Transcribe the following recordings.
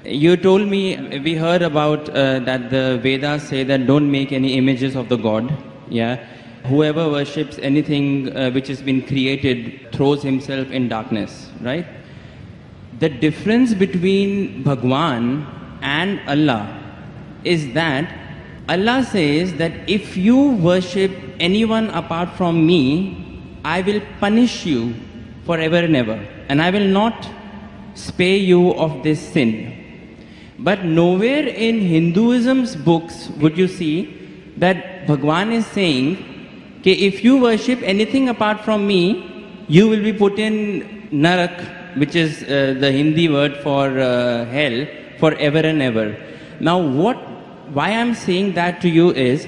You told me, we heard about that the Vedas say that don't make any images of the God. Yeah. Whoever worships anything which has been created throws himself in darkness, right? The difference between Bhagwan and Allah is that Allah says that if you worship anyone apart from me, I will punish you forever and ever, and I will not spare you of this sin. But nowhere in Hinduism's books would you see that Bhagwan is saying, okay, if you worship anything apart from me, you will be put in Narak, which is the Hindi word for hell, forever and ever. Now why I'm saying that to you is,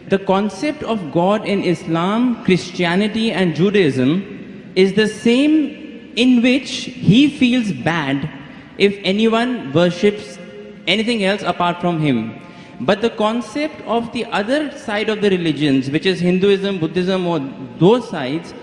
the concept of God in Islam, Christianity and Judaism is the same, in which he feels bad if anyone worships anything else apart from him. But the concept of the other side of the religions, which is Hinduism, Buddhism, or those sides,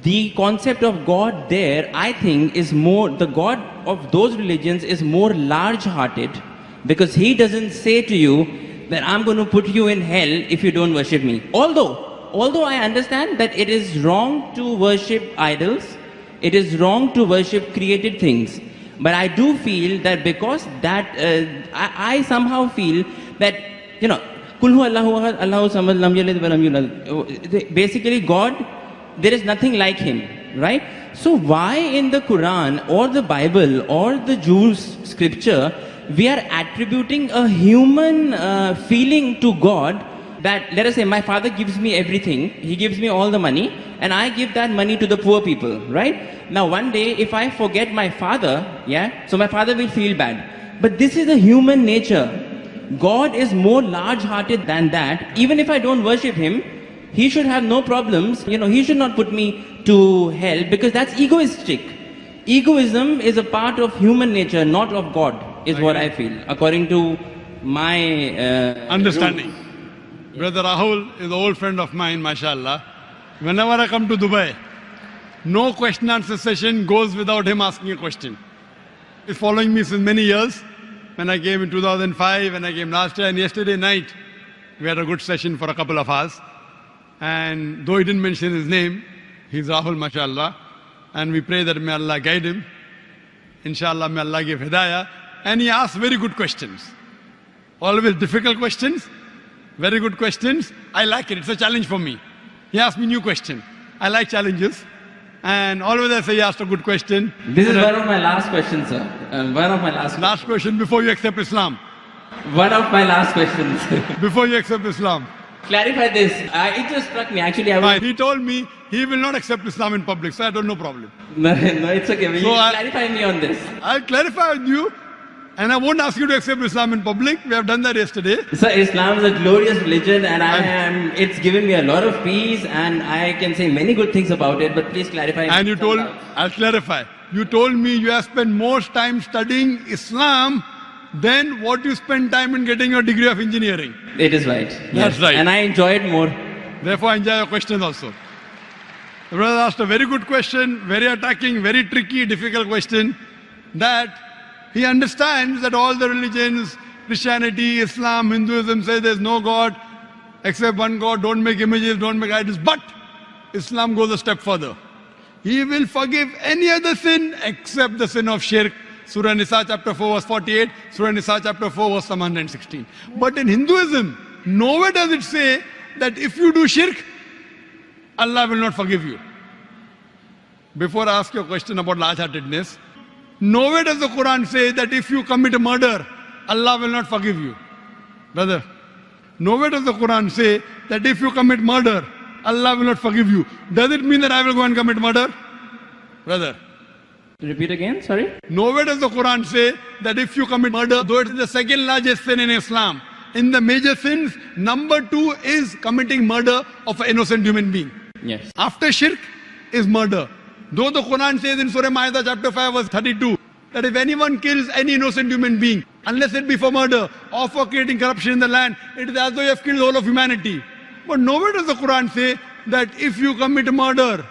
the concept of God there, I think, is more, the God of those religions is more large-hearted, because he doesn't say to you that I'm going to put you in hell if you don't worship me. Although I understand that it is wrong to worship idols, it is wrong to worship created things. But I do feel that because that, I somehow feel that, you know, Kulhu Allahu Ahad, Allahu Samad, Lam Yalid wa Lam Yulad. Basically, God, there is nothing like him, right? So why in the Quran or the Bible or the Jews' scripture, we are attributing a human feeling to God that, let us say, my father gives me everything, he gives me all the money, and I give that money to the poor people, right? Now one day, if I forget my father, yeah, so my father will feel bad. But this is a human nature. God is more large-hearted than that. Even if I don't worship him, he should have no problems. You know, he should not put me to hell, because that's egoistic. Egoism is a part of human nature, not of God, is what I feel, according to my understanding. Brother Rahul is an old friend of mine, mashallah. Whenever I come to Dubai, no question answer session goes without him asking a question. He's following me since many years. When I came in 2005, and I came last year, and yesterday night, we had a good session for a couple of hours. And though he didn't mention his name, he's Rahul, mashallah. And we pray that may Allah guide him. Inshallah, may Allah give hidayah. And he asks very good questions. Always difficult questions, very good questions. I like it. It's a challenge for me. He asked me new question. I like challenges. And always I say he asked a good question. This is one of my last questions, sir. One of my last question before you accept Islam. One of my last questions. Before you accept Islam. Clarify this. It just struck me. Actually, he told me he will not accept Islam in public, so I don't know problem. No, it's okay. Will you clarify me on this? I'll clarify with you, and I won't ask you to accept Islam in public. We have done that yesterday. So Islam is a glorious religion, and it's given me a lot of peace, and I can say many good things about it, but please clarify. And you told, I'll clarify. You told me you have spent more time studying Islam than what you spend time in getting your degree of engineering. It is right. That's right. And I enjoy it more. Therefore, I enjoy your questions also. The brother asked a very good question, very attacking, very tricky, difficult question, that he understands that all the religions, Christianity, Islam, Hinduism, say there's no God except one God, don't make images, don't make idols. But Islam goes a step further. He will forgive any other sin except the sin of shirk. Surah Nisa chapter 4 verse 48, Surah Nisa chapter 4 verse 116. But in Hinduism, nowhere does it say that if you do shirk, Allah will not forgive you. Before I ask you a question about large-heartedness, nowhere does the Quran say that if you commit a murder, Allah will not forgive you. Brother, nowhere does the Quran say that if you commit murder, Allah will not forgive you. Does it mean that I will go and commit murder? Brother. Repeat again, sorry? Nowhere does the Quran say that if you commit murder, though it is the second largest sin in Islam, in the major sins, number 2 is committing murder of an innocent human being. Yes. After shirk is murder. Though the Quran says in Surah Ma'idah chapter 5 verse 32, that if anyone kills any innocent human being, unless it be for murder or for creating corruption in the land, it is as though you have killed the whole of humanity. But nowhere does the Quran say that if you commit murder,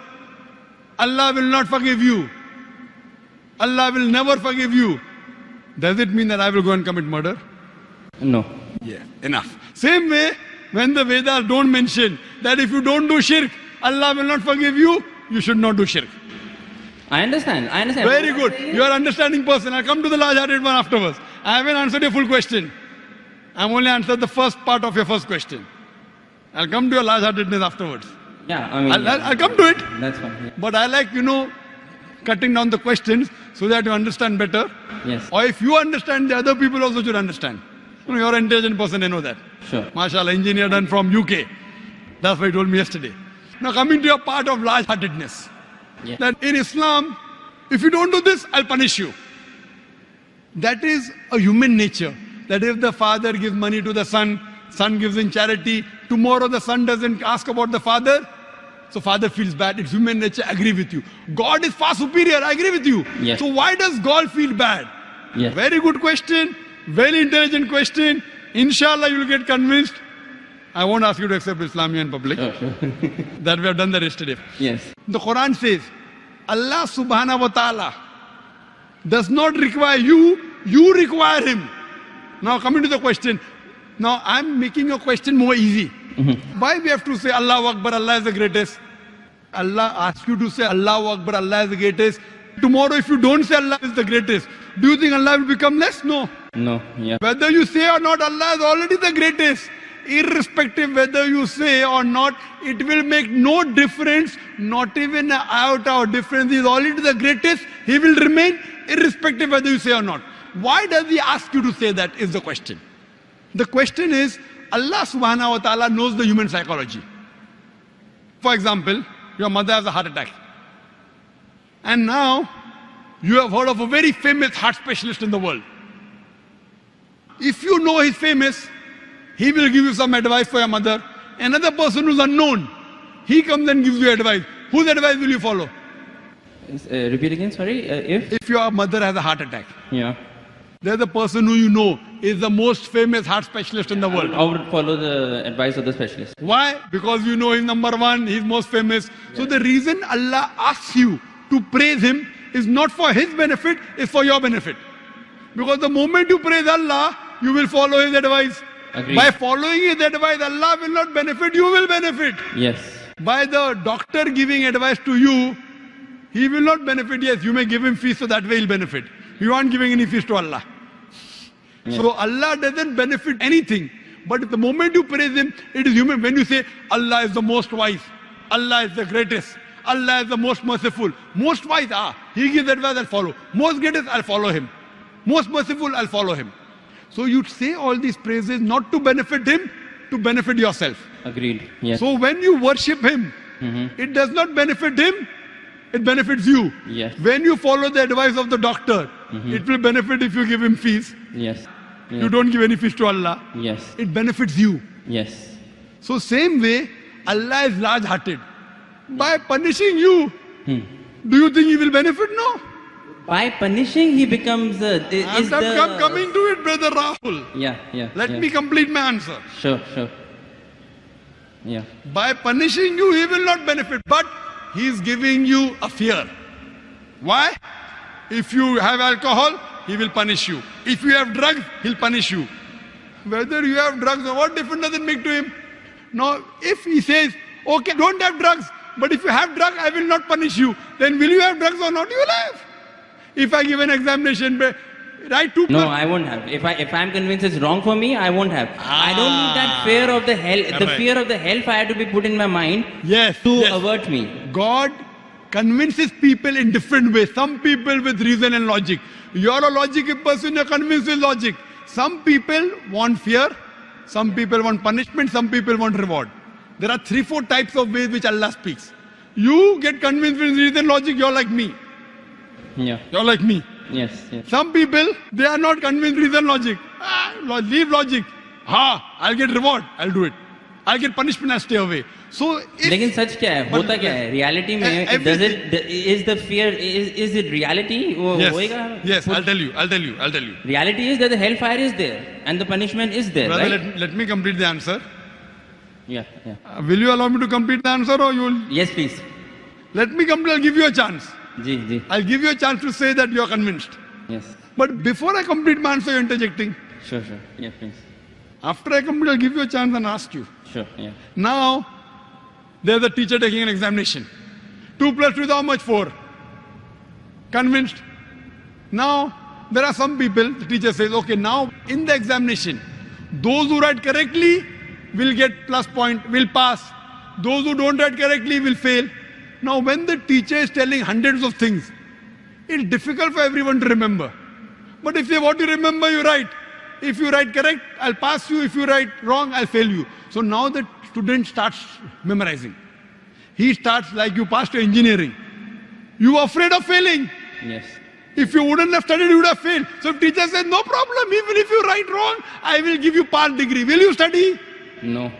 Allah will not forgive you. Allah will never forgive you. Does it mean that I will go and commit murder? No. Yeah, enough. Same way, when the Vedas don't mention that if you don't do shirk, Allah will not forgive you, you should not do shirk. I understand. Very good. You are understanding person. I'll come to the large-hearted one afterwards. I haven't answered your full question. I've only answered the first part of your first question. I'll come to your large-heartedness afterwards. Yeah, I mean, I'll come to it. that's fine. Yeah. But I like, cutting down the questions so that you understand better. Yes. Or if you understand, the other people also should understand. You're an intelligent person, I know that. Sure. MashaAllah, engineer done from UK. That's what he told me yesterday. Now coming to your part of large-heartedness. Yeah. That in Islam, if you don't do this, I'll punish you. That is a human nature. That if the father gives money to the son, son gives in charity, tomorrow the son doesn't ask about the father, so father feels bad. It's human nature, I agree with you. God is far superior, I agree with you. Yes. So why does God feel bad? Yes. Very good question, very intelligent question. Inshallah you will get convinced. I won't ask you to accept Islam in public. Sure. That we have done that yesterday. Yes. The Quran says, Allah subhanahu wa ta'ala does not require you, you require him. Now coming to the question. Now I'm making your question more easy. Why we have to say Allahu Akbar, Allah is the greatest? Allah asks you to say Allahu Akbar, Allah is the greatest. Tomorrow if you don't say Allah is the greatest, do you think Allah will become less? No. No. Yeah. Whether you say or not, Allah is already the greatest. Irrespective whether you say or not, it will make no difference, not even an iota of difference. He is already the greatest. He will remain irrespective whether you say or not. Why does he ask you to say that is the question. The question is, Allah subhanahu wa ta'ala knows the human psychology. For example, your mother has a heart attack. And now, you have heard of a very famous heart specialist in the world. If you know he's famous, he will give you some advice for your mother. Another person who's unknown, he comes and gives you advice. Whose advice will you follow? Repeat again, sorry. If your mother has a heart attack, Yeah. there's a person who you know is the most famous heart specialist in the world. I would follow the advice of the specialist. Why? Because you know he's number one, he's most famous. So the reason Allah asks you to praise him is not for his benefit, it's for your benefit. Because the moment you praise Allah, you will follow his advice. Agreed. By following his advice, Allah will not benefit, you will benefit. Yes. By the doctor giving advice to you, he will not benefit. Yes, you may give him fees so that way he'll benefit. You aren't giving any fees to Allah. Yes. So Allah doesn't benefit anything. But the moment you praise him, it is human. When you say Allah is the most wise, Allah is the greatest, Allah is the most merciful, most wise, he gives advice, I'll follow. Most greatest, I'll follow him. Most merciful, I'll follow him. So you say all these praises not to benefit him, to benefit yourself. Agreed. Yes. So when you worship him, it does not benefit him, it benefits you. Yes. When you follow the advice of the doctor, it will benefit if you give him fees. Yes. Yes. You don't give any fees to Allah. Yes. It benefits you. Yes. So same way, Allah is large-hearted. By punishing you, do you think he will benefit? No. By punishing, he becomes I'm coming to it, brother Rahul. Yeah. Let me complete my answer. Sure. Yeah. By punishing you, he will not benefit. But he is giving you a fear. Why? If you have alcohol, he will punish you. If you have drugs, he'll punish you. Whether you have drugs or what difference does it make to him? Now, if he says, okay, don't have drugs, but if you have drugs, I will not punish you, then will you have drugs or not? You will have. If I give an examination, right? No, I won't have. If I'm convinced it's wrong for me, I won't have. I don't need that fear of the hell. The Right. fear of the hellfire to be put in my mind Yes. to yes. avert me. God convinces people in different ways. Some people with reason and logic. You're a logical person, you're convinced with logic. Some people want fear, some people want punishment, some people want reward. There are 3-4 types of ways which Allah speaks. You get convinced with reason and logic, you're like me. Yeah. You're like me. Yes. Some people, they are not convinced with reason and logic. Leave logic. I'll get reward, I'll do it. I'll get punishment, I'll stay away. So if लेकिन सच क्या है होता क्या है reality में is the fear is it reality वो होएगा Yes, I'll tell you. Reality is that the hellfire is there and the punishment is there, Brother, right? let me complete the answer. Yeah. Will you allow me to complete the answer or you will? Yes, please. Let me complete, I'll give you a chance. Ji. I'll give you a chance to say that you are convinced. Yes. But before I complete my answer, you're interjecting. Sure. Yeah, please. After I complete, I'll give you a chance and ask you. Sure, yeah. Now, there's a teacher taking an examination. 2 plus 2 is how much? 4. Convinced? Now, there are some people, the teacher says, okay, now in the examination, those who write correctly will get plus point, will pass. Those who don't write correctly will fail. Now, when the teacher is telling hundreds of things, it's difficult for everyone to remember. But if you want to remember, you write. If you write correct, I'll pass you. If you write wrong, I'll fail you. So now the student starts memorizing. He starts like you passed your engineering. You are afraid of failing. Yes. If you wouldn't have studied, you would have failed. So if teacher says, no problem, even if you write wrong, I will give you part degree. Will you study? No.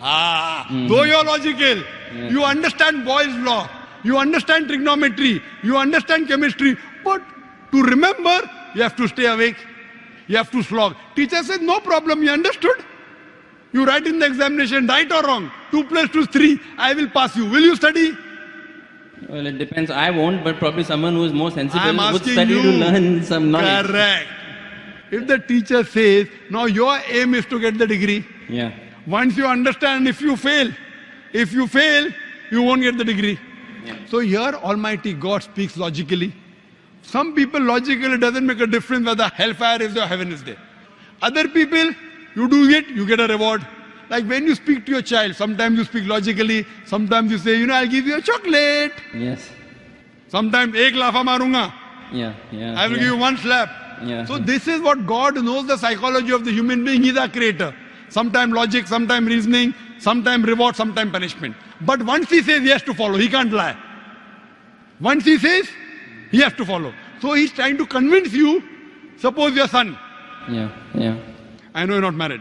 Though you're logical, you understand Boyle's law, you understand trigonometry, you understand chemistry, but to remember, you have to stay awake, you have to slog. Teacher says, no problem, you understood? You write in the examination, right or wrong, 2 plus 2 is 3, I will pass you. Will you study? Well, it depends. I won't, but probably someone who is more sensible I'm would asking study you. to learn some knowledge. Correct. If the teacher says, now your aim is to get the degree, Yeah. once you understand, if you fail, you won't get the degree. Yeah. So here Almighty God speaks logically. Some people logically it doesn't make a difference whether hellfire is there or heaven is there. Other people, you do it, you get a reward. Like when you speak to your child, sometimes you speak logically, sometimes you say, I'll give you a chocolate. Yes. Sometimes, ek lafa marunga. Yeah. I will give you one slap. Yeah. So this is what God knows, the psychology of the human being. He's our creator. Sometimes logic, sometimes reasoning, sometimes reward, sometimes punishment. But once he says he has to follow, he can't lie. Once he says, he has to follow. So he's trying to convince you, suppose your son. Yeah. I know you're not married.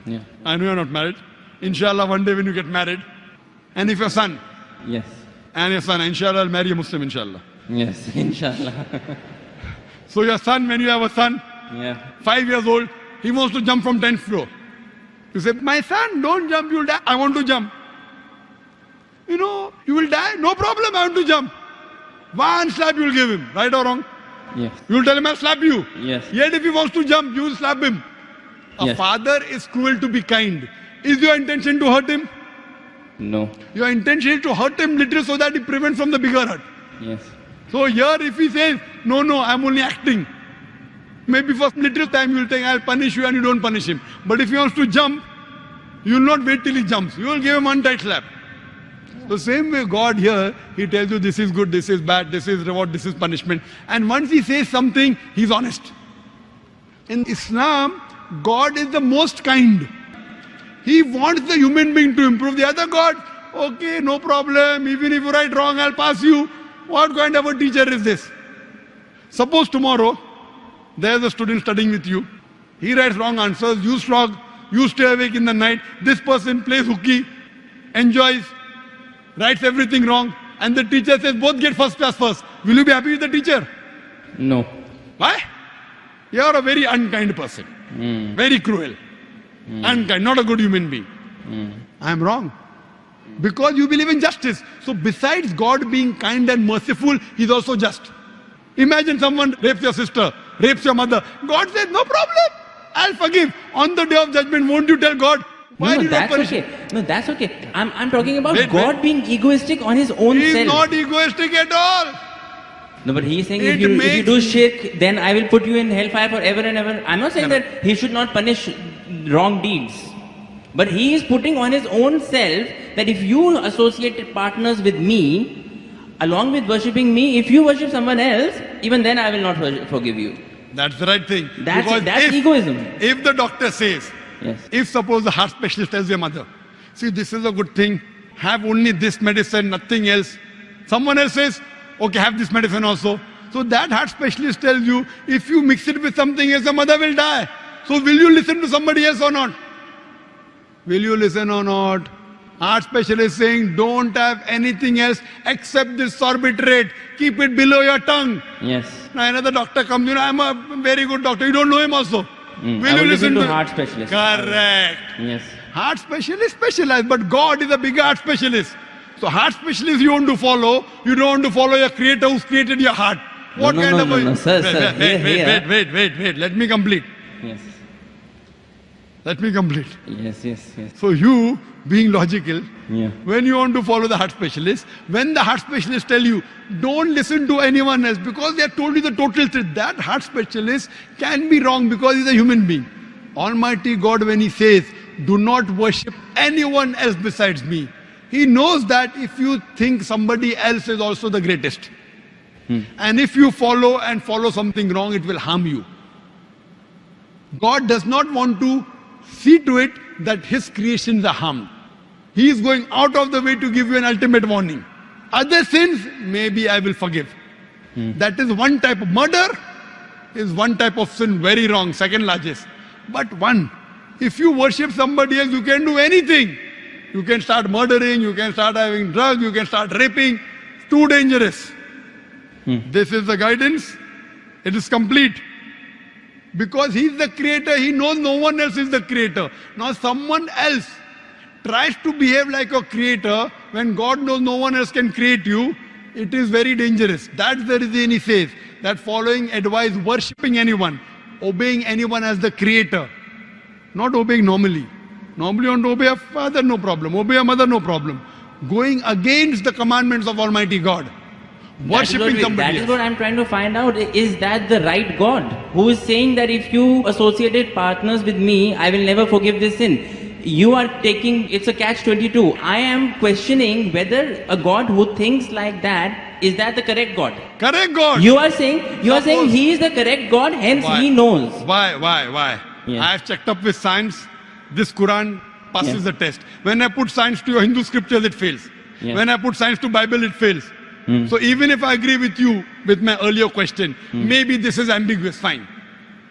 Yeah. I know you're not married. Inshallah, one day when you get married, and if your son, Yes. and your son, inshallah, I'll marry a Muslim, inshallah. Yes. Inshallah. So your son, when you have a son, Yeah. 5 years old, he wants to jump from 10th floor. You say, my son, don't jump, you'll die. I want to jump. You will die. No problem, I want to jump. One slap you will give him, right or wrong? Yes. You will tell him, I'll slap you. Yes. Yet if he wants to jump, you will slap him. A Yes. father is cruel to be kind. Is your intention to hurt him? No. Your intention is to hurt him little so that he prevents from the bigger hurt. Yes. So here if he says, no, I'm only acting. Maybe for little time you will think, I'll punish you and you don't punish him. But if he wants to jump, you will not wait till he jumps. You will give him one tight slap. The same way God here, he tells you this is good, this is bad, this is reward, this is punishment. And once he says something, he's honest. In Islam, God is the most kind. He wants the human being to improve. The other God, okay, no problem. Even if you write wrong, I'll pass you. What kind of a teacher is this? Suppose tomorrow, there's a student studying with you. He writes wrong answers. You slog. You stay awake in the night. This person plays hooky, enjoys, writes everything wrong. And the teacher says, both get first class first. Will you be happy with the teacher? No. Why? You are a very unkind person. Very cruel. Unkind, not a good human being. I am wrong. Because you believe in justice. So besides God being kind and merciful, He's also just. Imagine someone rapes your sister, rapes your mother. God says, no problem. I'll forgive. On the day of judgment, won't you tell God, why did you not that's punish okay. him? No, that's okay. I'm talking about Wait, God wait. being egoistic on his own He's self. not egoistic at all. No, but he's saying It if you makes- do shirk, then I will put you in hellfire forever and ever. I'm not saying that he should not punish wrong deeds. But he is putting on his own self that if you associate partners with me, along with worshipping me, if you worship someone else, even then I will not forgive you. That's the right thing. That's Because egoism. If the doctor says, Yes. if suppose the heart specialist tells your mother, see, this is a good thing, have only this medicine, nothing else. Someone else says, okay, have this medicine also. So that heart specialist tells you, if you mix it with something else, the mother will die. So will you listen to somebody else or not? Will you listen or not? Heart specialist saying, don't have anything else except this sorbitrate. Keep it below your tongue. Yes. Now another doctor comes, I'm a very good doctor. You don't know him also. I will listen to heart specialist. Correct. Yes. Heart specialist specialized, but God is a bigger heart specialist. So heart specialist you want to follow. You don't want to follow your creator who's created your heart. What No, kind no, of no, a... no, sir, sir. Wait. Let me complete. Yes. Let me complete. Yes. So you, being logical, Yeah. when you want to follow the heart specialist, when the heart specialist tell you, don't listen to anyone else because they have told you the total truth, that heart specialist can be wrong because he's a human being. Almighty God, when he says, do not worship anyone else besides me, he knows that if you think somebody else is also the greatest, and if you follow something wrong, it will harm you. God does not want to see to it that his creations are harmed. He is going out of the way to give you an ultimate warning. Other sins, maybe I will forgive. That is one type of murder, is one type of sin, very wrong, second largest. But one, if you worship somebody else, you can do anything. You can start murdering, you can start having drugs, you can start raping. It's too dangerous. This is the guidance. It is complete. Because he is the creator, he knows no one else is the creator. Now someone else tries to behave like a creator when God knows no one else can create you. It is very dangerous. That's the reason he says that following advice, worshipping anyone, obeying anyone as the creator, not obeying normally. Normally you want to obey a father, no problem. Obey a mother, no problem. Going against the commandments of Almighty God. Worshipping somebody That else. is what I'm trying to find out. Is that the right God who is saying that if you associated partners with me, I will never forgive this sin? You are taking, it's a catch-22. I am questioning whether a God who thinks like that, is that the correct God? Correct God. You are saying he is the correct God, hence Why? he knows. Why? Yeah. I have checked up with science. This Quran passes Yeah. the test. When I put science to your Hindu scriptures, it fails. Yeah. When I put science to Bible, it fails. So even if I agree with you with my earlier question, maybe this is ambiguous, fine.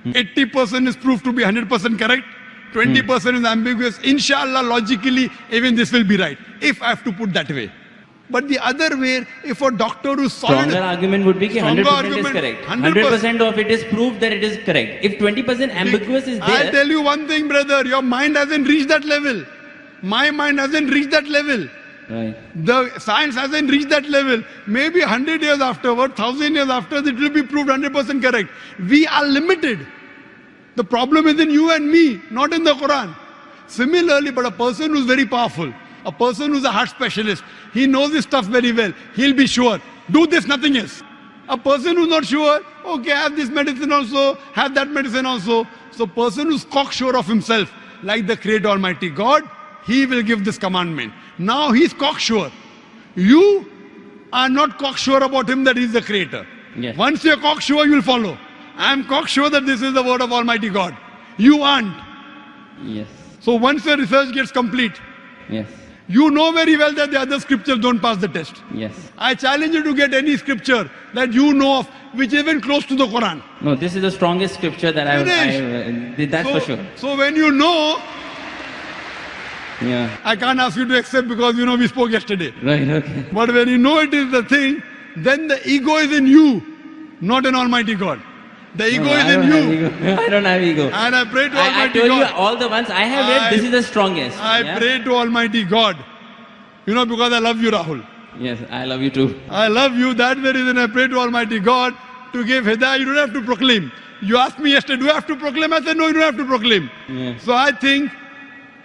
80% is proved to be 100% correct. 20% is ambiguous. Inshallah, logically, even this will be right. If I have to put that way. But the other way, if a doctor who's solid... Stronger argument would be that Stronger 100% argument, is correct. 100% 100% of it is proved that it is correct. If 20% ambiguous is I'll there, tell you one thing, brother. Your mind hasn't reached that level. My mind hasn't reached that level. right. The science hasn't reached that level. Maybe 100 years afterward, 1000 years after, it will be proved 100% correct. We are limited. The problem is in you and me, not in the Quran. Similarly, but a person who's very powerful, a person who's a heart specialist, he knows his stuff very well. He'll be sure. Do this, nothing else. A person who's not sure, okay, have this medicine also, have that medicine also. So person who's cocksure of himself, like the Creator Almighty God, he will give this commandment. Now he's cocksure. You are not cocksure about him that he's the Creator. Yes. Once you're cocksure, you'll follow. I am cocksure that this is the word of Almighty God. You aren't. Yes. So once your research gets complete, Yes. you know very well that the other scriptures don't pass the test. Yes. I challenge you to get any scripture that you know of which is even close to the Quran. No, this is the strongest scripture that that's so, for sure. So when you know, Yeah. I can't ask you to accept because you know we spoke yesterday. Right, okay. But when you know it is the thing, then the ego is in you, not in Almighty God. The ego No, is I in don't have you. ego. I don't have ego. And I pray to I Almighty told you God. all the ones I have read, this is the strongest. I Yeah? pray to Almighty God. You know, because I love you, Rahul. Yes, I love you too. I love you. That's the reason I pray to Almighty God to give hidayah. You don't have to proclaim. You asked me yesterday, do I have to proclaim? I said, no, you don't have to proclaim. Yeah. So I think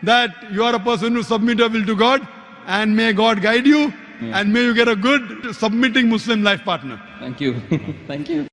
that you are a person who submit your will to God, and may God guide you, and may you get a good submitting Muslim life partner. Thank you. Thank you.